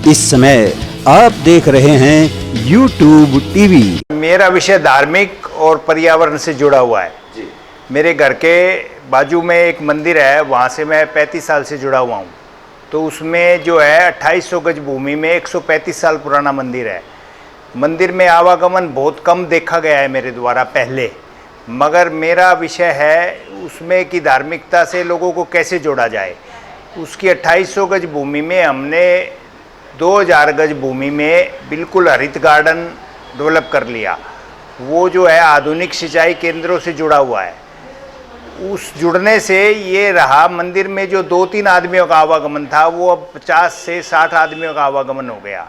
इस समय आप देख रहे हैं YouTube टीवी। मेरा विषय धार्मिक और पर्यावरण से जुड़ा हुआ है जी। मेरे घर के बाजू में एक मंदिर है, वहाँ से मैं 35 साल से जुड़ा हुआ हूँ। तो उसमें जो है 2800 गज भूमि में 135 साल पुराना मंदिर है। मंदिर में आवागमन बहुत कम देखा गया है मेरे द्वारा पहले, मगर मेरा विषय है उसमें कि धार्मिकता से लोगों को कैसे जोड़ा जाए। उसकी 2800 गज भूमि में हमने 2000 गज भूमि में बिल्कुल हरित गार्डन डेवलप कर लिया। वो जो है आधुनिक सिंचाई केंद्रों से जुड़ा हुआ है। उस जुड़ने से ये रहा, मंदिर में जो 2-3 आदमियों का आवागमन था वो अब 50 से 60 आदमियों का आवागमन हो गया।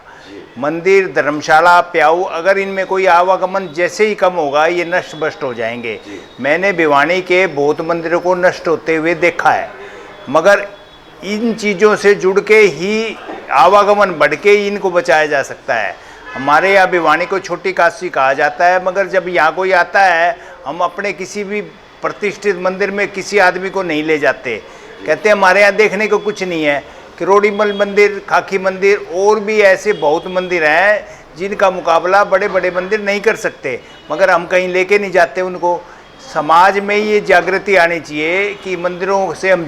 मंदिर, धर्मशाला, प्याऊ, अगर इनमें कोई आवागमन जैसे ही कम होगा ये नष्ट भ्रष्ट हो जाएंगे। मैंने भिवानी के बहुत मंदिरों को नष्ट होते हुए देखा है, मगर इन चीज़ों से जुड़ के ही आवागमन बढ़ के ही इनको बचाया जा सकता है। हमारे यहाँ भिवानी को छोटी काशी कहा जाता है, मगर जब यहाँ कोई आता है हम अपने किसी भी प्रतिष्ठित मंदिर में किसी आदमी को नहीं ले जाते। कहते हैं हमारे यहाँ देखने को कुछ नहीं है। किरोड़ीमल मंदिर, खाकी मंदिर और भी ऐसे बहुत मंदिर हैं जिनका मुकाबला बड़े बड़े मंदिर नहीं कर सकते, मगर हम कहीं लेके नहीं जाते उनको। समाज में ये जागृति आनी चाहिए कि मंदिरों से हम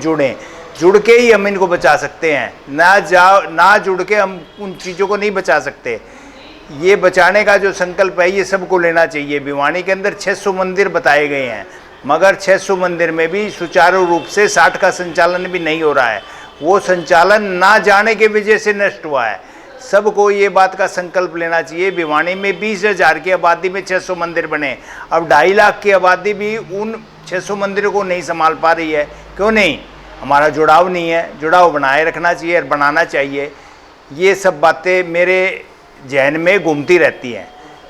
जुड़ के ही हम इनको बचा सकते हैं। ना जुड़ के हम उन चीज़ों को नहीं बचा सकते। ये बचाने का जो संकल्प है ये सबको लेना चाहिए। भिवानी के अंदर 600 मंदिर बताए गए हैं, मगर 600 मंदिर में भी सुचारू रूप से 60 का संचालन भी नहीं हो रहा है। वो संचालन ना जाने के वजह से नष्ट हुआ है। सबको ये बात का संकल्प लेना चाहिए। भिवानी में 20,000 की आबादी में 600 मंदिर बने, अब 2.5 लाख की आबादी भी उन 600 मंदिरों को नहीं संभाल पा रही है। क्यों नहीं? हमारा जुड़ाव नहीं है। जुड़ाव बनाए रखना चाहिए और बनाना चाहिए। ये सब बातें मेरे जहन में घूमती रहती हैं।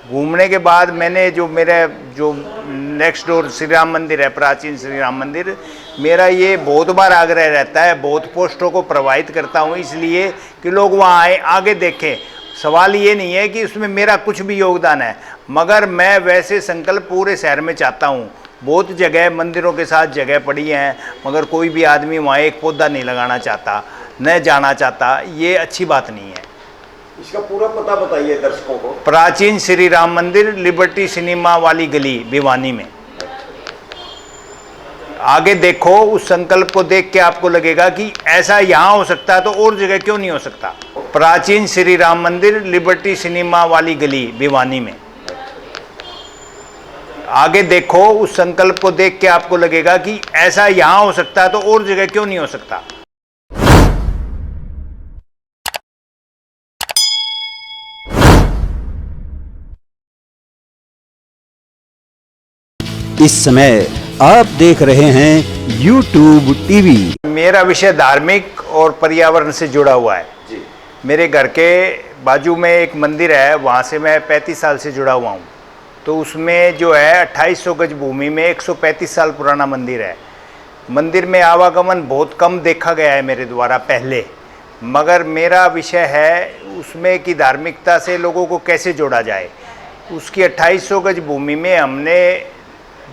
घूमने के बाद मैंने जो नेक्स्ट डोर श्री राम मंदिर है, प्राचीन श्री राम मंदिर, मेरा ये बहुत बार आग्रह रहता है, बहुत पोस्टों को प्रवाहित करता हूँ इसलिए कि लोग वहाँ आए, आगे देखें। सवाल ये नहीं है कि उसमें मेरा कुछ भी योगदान है, मगर मैं वैसे संकल्प पूरे शहर में चाहता हूँ। बहुत जगह मंदिरों के साथ जगह पड़ी हैं, मगर कोई भी आदमी वहाँ एक पौधा नहीं लगाना चाहता, न जाना चाहता। ये अच्छी बात नहीं है। इसका पूरा पता बताइए दर्शकों को। प्राचीन श्री राम मंदिर, लिबर्टी सिनेमा वाली गली, भिवानी में। आगे देखो, उस संकल्प को देख के आपको लगेगा कि ऐसा यहाँ हो सकता है तो और जगह क्यों नहीं हो सकता। प्राचीन श्री राम मंदिर, लिबर्टी सिनेमा वाली गली, भिवानी में। आगे देखो, उस संकल्प को देख के आपको लगेगा कि ऐसा यहाँ हो सकता है तो और जगह क्यों नहीं हो सकता। इस समय आप देख रहे हैं YouTube टीवी। मेरा विषय धार्मिक और पर्यावरण से जुड़ा हुआ है जी। मेरे घर के बाजू में एक मंदिर है, वहाँ से मैं 35 साल से जुड़ा हुआ हूँ। तो उसमें जो है 2800 गज भूमि में 135 साल पुराना मंदिर है। मंदिर में आवागमन बहुत कम देखा गया है मेरे द्वारा पहले, मगर मेरा विषय है उसमें कि धार्मिकता से लोगों को कैसे जोड़ा जाए। उसकी 2800 गज भूमि में हमने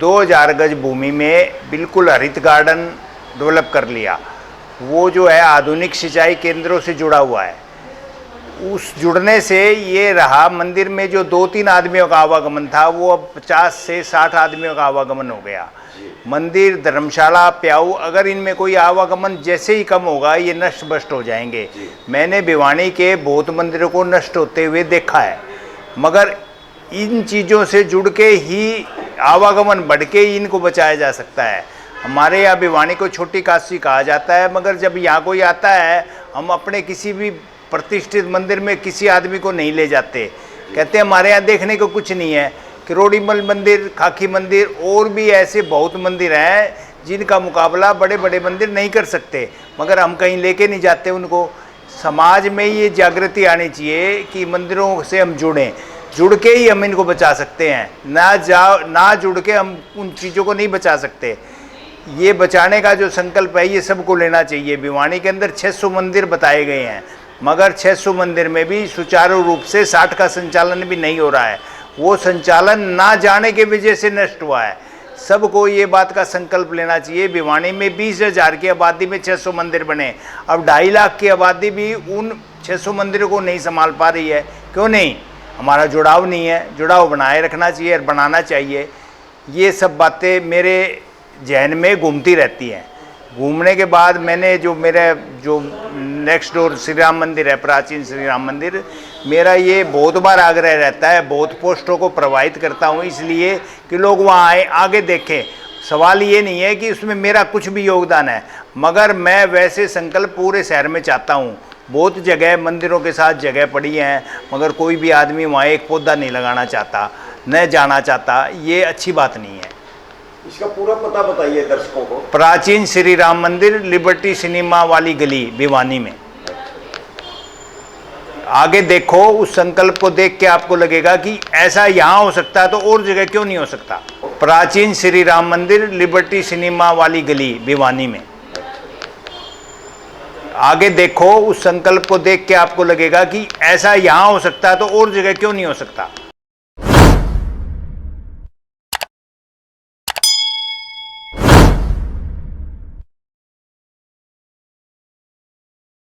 2000 गज भूमि में बिल्कुल हरित गार्डन डेवलप कर लिया। वो जो है आधुनिक सिंचाई केंद्रों से जुड़ा हुआ है। उस जुड़ने से ये रहा, मंदिर में जो 2-3 आदमियों का आवागमन था वो अब 50 से 60 आदमियों का आवागमन हो गया। मंदिर, धर्मशाला, प्याऊ, अगर इनमें कोई आवागमन जैसे ही कम होगा ये नष्ट भ्रष्ट हो जाएंगे। मैंने भिवानी के बहुत मंदिरों को नष्ट होते हुए देखा है, मगर इन चीज़ों से जुड़ के ही आवागमन बढ़ के ही इनको बचाया जा सकता है। हमारे यहाँ भिवानी को छोटी काशी कहा जाता है, मगर जब यहाँ कोई आता है हम अपने किसी भी प्रतिष्ठित मंदिर में किसी आदमी को नहीं ले जाते। कहते हैं हमारे यहाँ देखने को कुछ नहीं है। किरोड़ीमल मंदिर, खाकी मंदिर और भी ऐसे बहुत मंदिर हैं जिनका मुकाबला बड़े बड़े मंदिर नहीं कर सकते, मगर हम कहीं लेके नहीं जाते उनको। समाज में ये जागृति आनी चाहिए कि मंदिरों से हम जुड़ के ही हम इनको बचा सकते हैं। ना जुड़ के हम उन चीज़ों को नहीं बचा सकते। ये बचाने का जो संकल्प है ये सबको लेना चाहिए। भिवानी के अंदर 600 मंदिर बताए गए हैं, मगर 600 मंदिर में भी सुचारू रूप से 60 का संचालन भी नहीं हो रहा है। वो संचालन ना जाने के वजह से नष्ट हुआ है। सबको ये बात का संकल्प लेना चाहिए। भिवानी में 20,000 की आबादी में 600 मंदिर बने, अब 2.5 लाख की आबादी भी उन 600 मंदिरों को नहीं संभाल पा रही है। क्यों नहीं? हमारा जुड़ाव नहीं है। जुड़ाव बनाए रखना चाहिए और बनाना चाहिए। ये सब बातें मेरे जहन में घूमती रहती हैं। घूमने के बाद मैंने जो नेक्स्ट डोर श्री राम मंदिर है, प्राचीन श्री राम मंदिर, मेरा ये बहुत बार आग्रह रहता है, बहुत पोस्टों को प्रवाहित करता हूँ इसलिए कि लोग वहाँ आए, आगे देखें। सवाल ये नहीं है कि उसमें मेरा कुछ भी योगदान है, मगर मैं वैसे संकल्प पूरे शहर में चाहता हूँ। बहुत जगह मंदिरों के साथ जगह पड़ी हैं, मगर कोई भी आदमी वहाँ एक पौधा नहीं लगाना चाहता, न जाना चाहता। ये अच्छी बात नहीं है। इसका पूरा पता बताइए दर्शकों को। प्राचीन श्री राम मंदिर, लिबर्टी सिनेमा वाली गली, भिवानी में। आगे देखो, उस संकल्प को देख के आपको लगेगा कि ऐसा यहाँ हो सकता है तो और जगह क्यों नहीं हो सकता। प्राचीन श्री राम मंदिर, लिबर्टी सिनेमा वाली गली, भिवानी में। आगे देखो, उस संकल्प को देख के आपको लगेगा कि ऐसा यहाँ हो सकता है तो और जगह क्यों नहीं हो सकता।